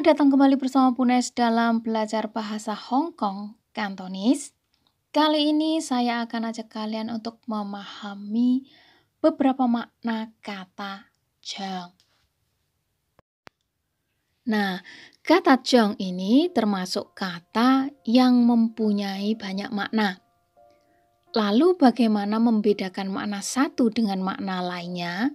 Selamat datang kembali bersama Punes dalam belajar bahasa Hong Kong Cantonese. Kali ini saya akan ajak kalian untuk memahami beberapa makna kata jeng. Nah, kata jeng ini termasuk kata yang mempunyai banyak makna. Lalu bagaimana membedakan makna satu dengan makna lainnya?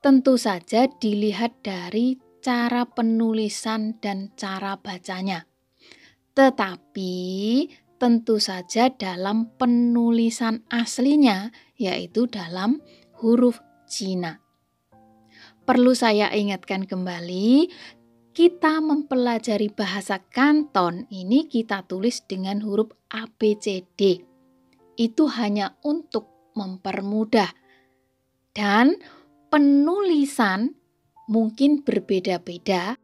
Tentu saja dilihat dari cara penulisan dan cara bacanya. Tetapi tentu saja dalam penulisan aslinya, yaitu dalam huruf Cina. Perlu saya ingatkan kembali, kita mempelajari bahasa Kanton ini kita tulis dengan huruf ABCD. Itu hanya untuk mempermudah. Dan penulisan mungkin berbeda-beda.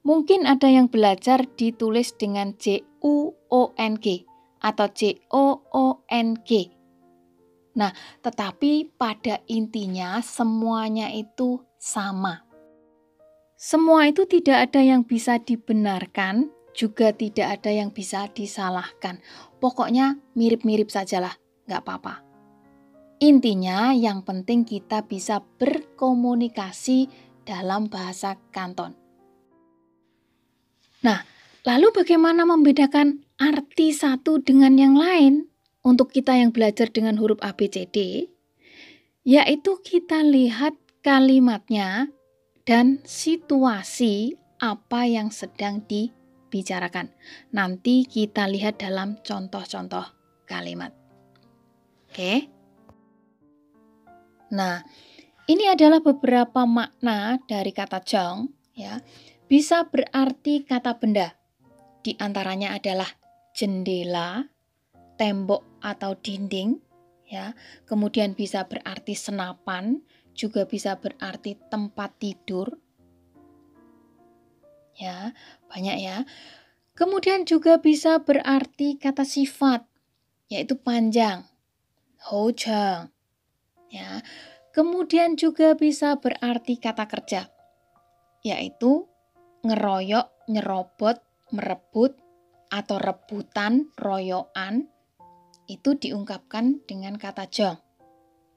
Mungkin ada yang belajar ditulis dengan JUONG atau JOONG. Nah, tetapi pada intinya semuanya itu sama. Semua itu tidak ada yang bisa dibenarkan, juga tidak ada yang bisa disalahkan. Pokoknya mirip-mirip sajalah, nggak apa-apa. Intinya yang penting kita bisa berkomunikasi dalam bahasa Kanton. Nah, lalu bagaimana membedakan arti satu dengan yang lain untuk kita yang belajar dengan huruf ABCD? Yaitu kita lihat kalimatnya dan situasi apa yang sedang dibicarakan. Nanti kita lihat dalam contoh-contoh kalimat. Oke? Nah, ini adalah beberapa makna dari kata jeng, ya. Bisa berarti kata benda. Di antaranya adalah jendela, tembok atau dinding, ya. Kemudian bisa berarti senapan, juga bisa berarti tempat tidur. Ya, banyak ya. Kemudian juga bisa berarti kata sifat, yaitu panjang, hou cheng. Ya. Kemudian juga bisa berarti kata kerja, yaitu ngeroyok, nyerobot, merebut, atau rebutan, royoan, itu diungkapkan dengan kata jeng.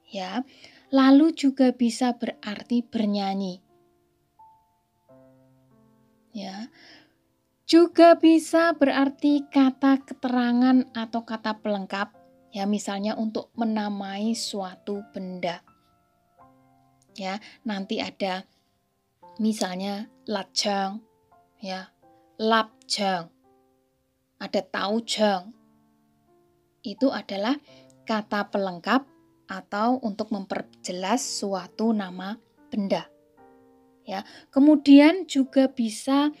Ya. Lalu juga bisa berarti bernyanyi. Ya. Juga bisa berarti kata keterangan atau kata pelengkap, ya misalnya untuk menamai suatu benda. Ya, nanti ada misalnya lajeng, ya, lapjeng, ada taujeng. Itu adalah kata pelengkap atau untuk memperjelas suatu nama benda. Ya, kemudian juga bisa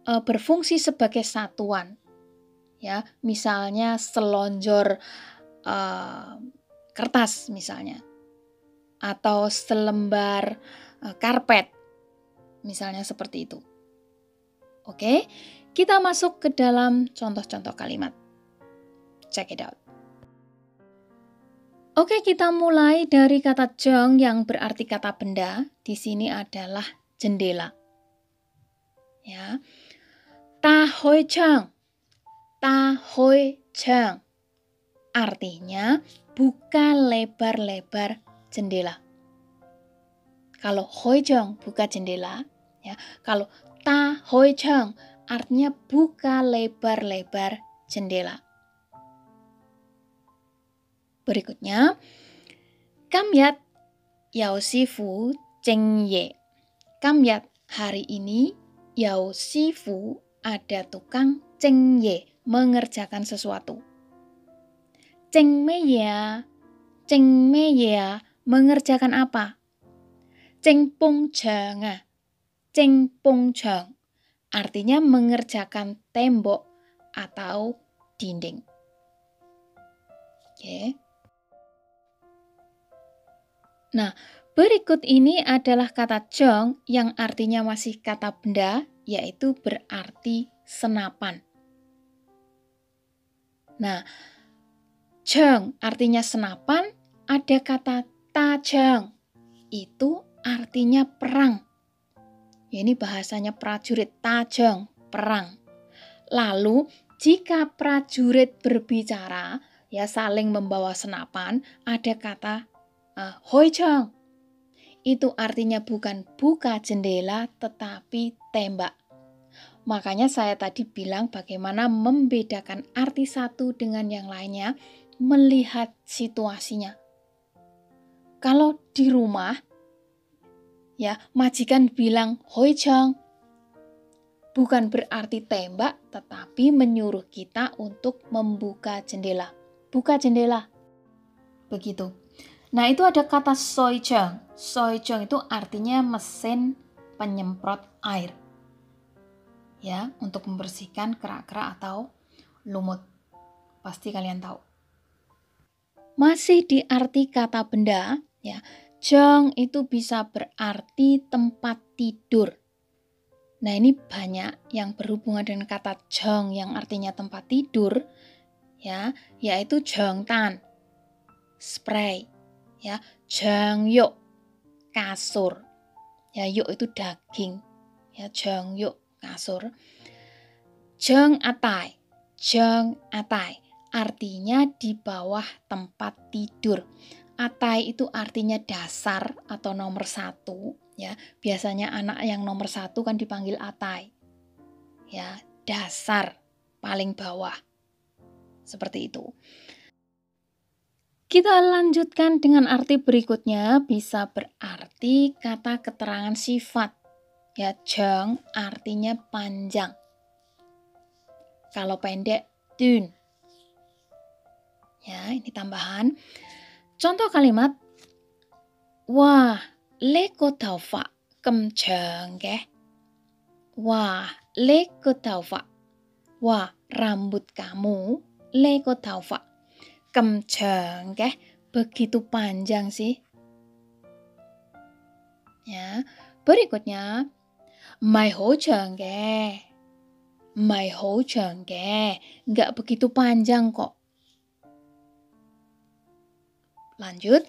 berfungsi sebagai satuan. Ya, misalnya selonjor kertas misalnya. Atau selembar karpet, misalnya seperti itu. Oke, kita masuk ke dalam contoh-contoh kalimat. Check it out. Oke, kita mulai dari kata jeng yang berarti kata benda. Di sini adalah jendela. Ya, ta hoi cheng, ta hoi cheng. Artinya buka lebar-lebar jendela. Kalau hoi cheng buka jendela, ya. Kalau ta hoi cheng artinya buka lebar-lebar jendela. Berikutnya, kamyat yao sifu ceng ye. Kamyat hari ini yao sifu ada tukang ceng ye mengerjakan sesuatu. Ceng me ya mengerjakan apa? Ceng pong cheng, ceng pong cheng artinya mengerjakan tembok atau dinding. Oke. Nah, berikut ini adalah kata jeng yang artinya masih kata benda, yaitu berarti senapan. Nah, jeng artinya senapan, ada kata tajeng. Itu artinya perang. Ya, ini bahasanya prajurit, tajeng, perang. Lalu jika prajurit berbicara, ya saling membawa senapan, ada kata hoijang. Itu artinya bukan buka jendela tetapi tembak. Makanya saya tadi bilang bagaimana membedakan arti satu dengan yang lainnya, melihat situasinya. Kalau di rumah, ya majikan bilang hoijang, bukan berarti tembak, tetapi menyuruh kita untuk membuka jendela. Buka jendela. Begitu. Nah, itu ada kata soijang. Soijang itu artinya mesin penyemprot air. Ya, untuk membersihkan kerak-kerak atau lumut. Pasti kalian tahu. Masih di arti kata benda, ya. Jang itu bisa berarti tempat tidur. Nah, ini banyak yang berhubungan dengan kata jang yang artinya tempat tidur, ya, yaitu jangtan, spray, ya, jangyuk, kasur. Ya, yuk itu daging. Ya, jangyuk, kasur. Jang atai. Jang atai artinya di bawah tempat tidur. Atai itu artinya dasar atau nomor 1. Ya, biasanya anak yang nomor 1 kan dipanggil atai. Ya, dasar paling bawah. Seperti itu. Kita lanjutkan dengan arti berikutnya, bisa berarti kata keterangan sifat. Ya, jang artinya panjang. Kalau pendek, dun. Ya, ini tambahan. Contoh kalimat, wah, leko taufa kem jang ke. Wah, leko taufa. Wah, rambut kamu, leko taufa kem jang ke. Begitu panjang sih. Ya, berikutnya, mai ho jang ke. Mai ho jang ke. Nggak begitu panjang kok. Lanjut.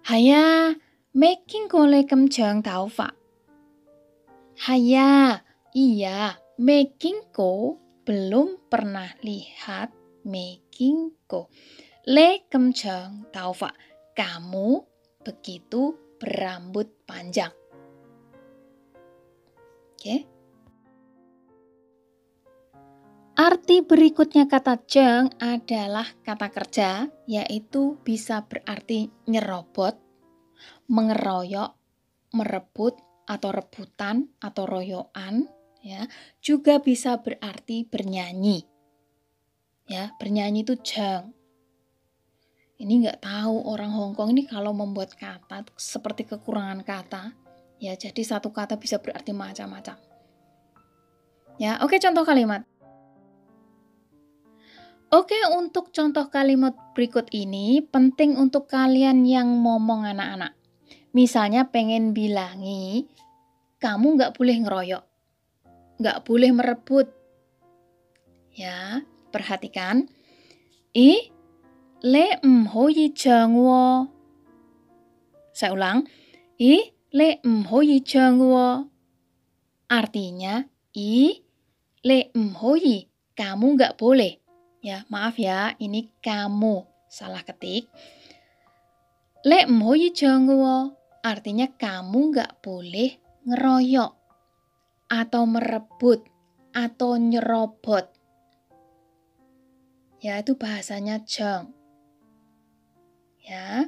Haya making gole kem jang taufa. Haya, iya, making ko belum pernah lihat making ko. Le kem jang taufa. Kamu begitu berambut panjang. Oke. Arti berikutnya kata jang adalah kata kerja, yaitu bisa berarti nyerobot, mengeroyok, merebut, atau rebutan, atau royoan. Ya, juga bisa berarti bernyanyi. Ya, bernyanyi itu jang. Ini nggak tahu orang Hongkong ini kalau membuat kata seperti kekurangan kata. Ya, jadi satu kata bisa berarti macam-macam. Ya, oke, contoh kalimat. Oke, untuk contoh kalimat berikut ini penting untuk kalian yang ngomong anak-anak. Misalnya pengen bilangi, kamu nggak boleh ngeroyok, nggak boleh merebut. Ya, perhatikan. Le hoi jang wo. Saya ulang. Le hoi jang wo. Artinya, le hoi, kamu nggak boleh. Ya, maaf ya, ini kamu salah ketik. Le hoi jang wo artinya kamu nggak boleh ngeroyok atau merebut atau nyerobot. Ya, itu bahasanya jang. Ya,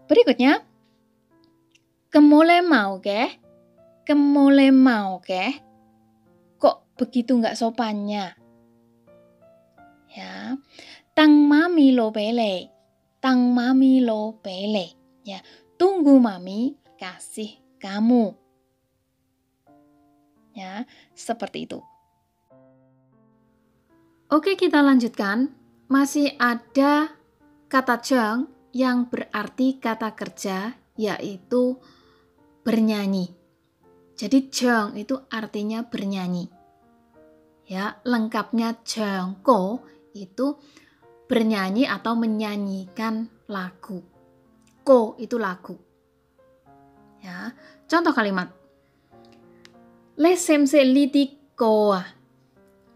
berikutnya, kemole mau ke? Kemole mau ke? Kok begitu nggak sopannya? Ya, tang mami lo pele. Tang mami lo pele. Ya, tunggu mami kasih kamu. Ya, seperti itu. Oke, kita lanjutkan. Masih ada kata jang yang berarti kata kerja, yaitu bernyanyi. Jadi jang itu artinya bernyanyi. Ya, lengkapnya jangko itu bernyanyi atau menyanyikan lagu. Ko itu lagu. Ya, contoh kalimat. Le semse litiko.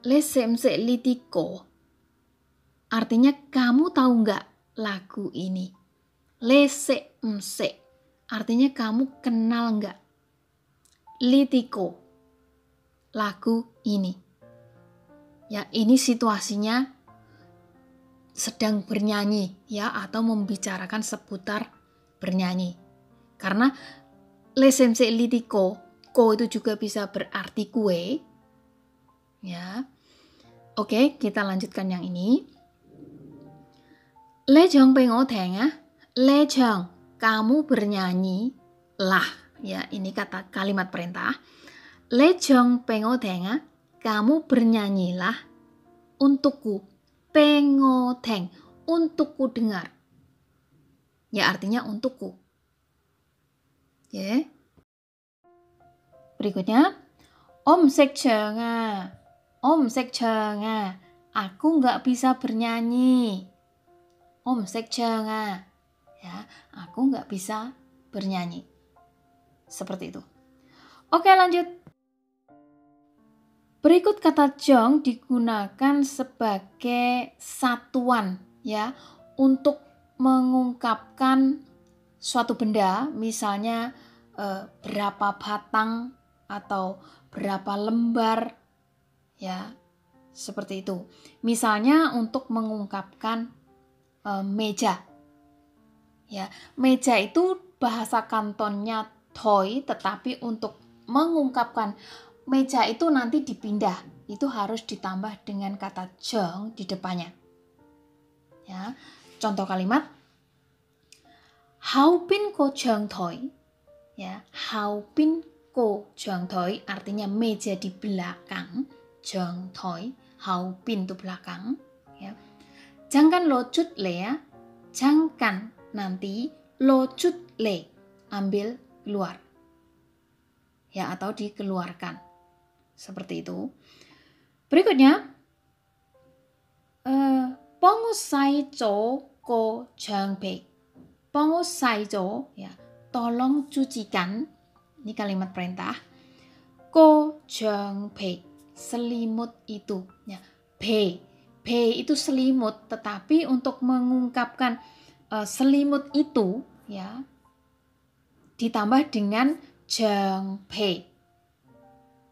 Le semse litiko. Artinya kamu tahu nggak lagu ini? Le semse. Artinya kamu kenal nggak? Litiko. Lagu ini. Ya, ini situasinya sedang bernyanyi ya, atau membicarakan seputar bernyanyi. Karena le semse litiko, ko itu juga bisa berarti kue. Ya. Oke, kita lanjutkan yang ini. Le jong pengo tenga. Le jong, kamu bernyanyi lah. Ya, ini kata kalimat perintah. Le jong pengo tenga, kamu bernyanyilah untukku. Pengo teng, untukku dengar. Ya, artinya untukku. Ya. Berikutnya, Om sekjenga. Om sekjenga, aku nggak bisa bernyanyi. Om sekjenga, ya, aku nggak bisa bernyanyi. Seperti itu. Oke, lanjut. Berikut kata jong digunakan sebagai satuan ya untuk mengungkapkan suatu benda, misalnya berapa batang atau berapa lembar ya, seperti itu. Misalnya untuk mengungkapkan meja. Ya, meja itu bahasa kantonnya toy, tetapi untuk mengungkapkan meja itu nanti dipindah. Itu harus ditambah dengan kata jong di depannya. Ya, contoh kalimat Haupin ko jong toy. Ya, haupin ko jong toy artinya meja di belakang. Jong toy, haupin itu belakang. Ya. Jangan locut le ya. Jangan nanti locut le. Ambil keluar. Ya, atau dikeluarkan. Seperti itu. Berikutnya. Pengusai jo ko jangpe. Pengusai jo. Ya, tolong cucikan. Ini kalimat perintah. Ko jangpe. Selimut itu. Ya, be. B itu selimut, tetapi untuk mengungkapkan selimut itu ya ditambah dengan jeng B.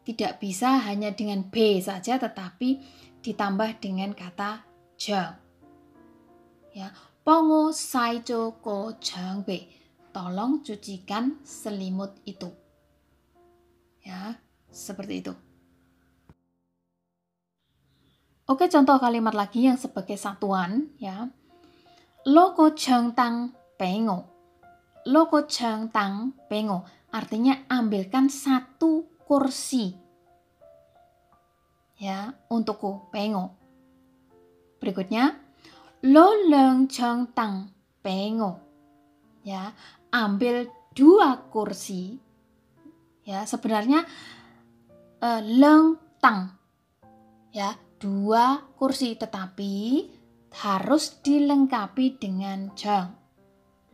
Tidak bisa hanya dengan B saja, tetapi ditambah dengan kata jeng. Ya, pongo saijo ko jeng B. Tolong cucikan selimut itu. Ya, seperti itu. Oke, contoh kalimat lagi yang sebagai satuan ya. Lo ko jeng tang pengo. Lo ko jeng tang pengo artinya ambilkan satu kursi. Ya, untukku pengo. Berikutnya, lo leng jeng tang pengo. Ya, ambil 2 kursi. Ya, sebenarnya leng tang. Ya, 2 kursi, tetapi harus dilengkapi dengan jeng.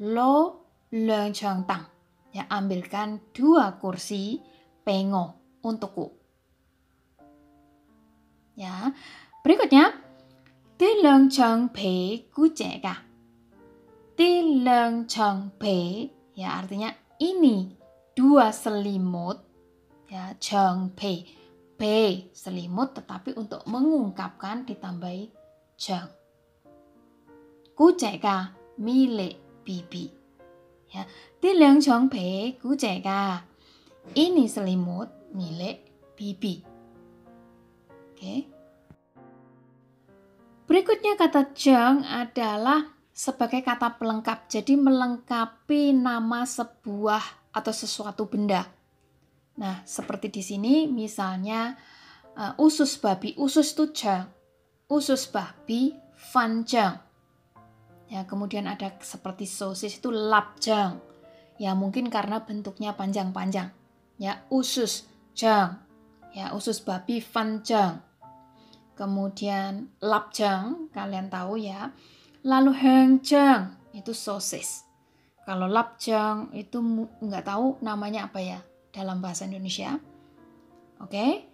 Lo leng jeng tang. Ya, ambilkan 2 kursi pengo untukku. Ya, berikutnya ti leng jeng pe gu jie ga. Ti leng jeng pe ya artinya ini 2 selimut ya, jeng pe. P selimut, tetapi untuk mengungkapkan ditambahi jeng. Gu jie ga milik bibi. Ya, ti leng jeng pe gu jie ga. Ini selimut milik bibi. Oke. Berikutnya kata jeng adalah sebagai kata pelengkap. Jadi melengkapi nama sebuah atau sesuatu benda. Nah, seperti di sini misalnya usus babi, usus itu jeng. Usus babi fan jeng. Ya, kemudian ada seperti sosis itu lap jeng. Ya, mungkin karena bentuknya panjang-panjang. Ya, usus jeng. Ya, usus babi fan jeng. Kemudian lap jeng, kalian tahu ya. Lalu heng jeng, itu sosis. Kalau lap jeng itu nggak tahu namanya apa ya dalam bahasa Indonesia. Oke.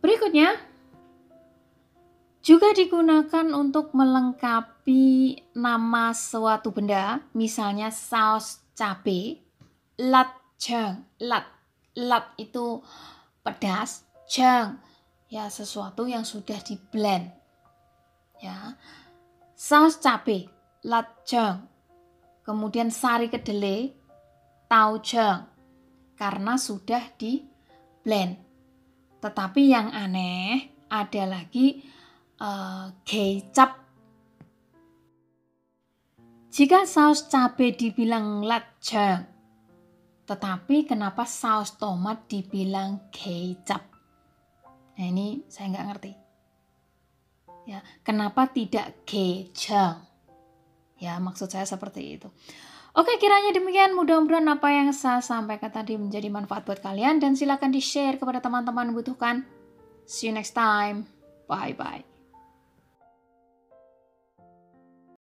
Berikutnya juga digunakan untuk melengkapi nama suatu benda, misalnya saus cabai, lat jeng, lat itu pedas, jeng ya sesuatu yang sudah di blend. Ya. Saus cabai, lat jeng. Kemudian sari kedelai, tau jeng, karena sudah di blend. Tetapi yang aneh ada lagi kecap. Jika saus cabai dibilang lat jeng, tetapi kenapa saus tomat dibilang kecap? Nah ini saya nggak ngerti. Ya, kenapa tidak kejang? Ya, maksud saya seperti itu. Oke, kiranya demikian. Mudah-mudahan apa yang saya sampaikan tadi menjadi manfaat buat kalian dan silakan di-share kepada teman-teman yang membutuhkan. See you next time. Bye-bye.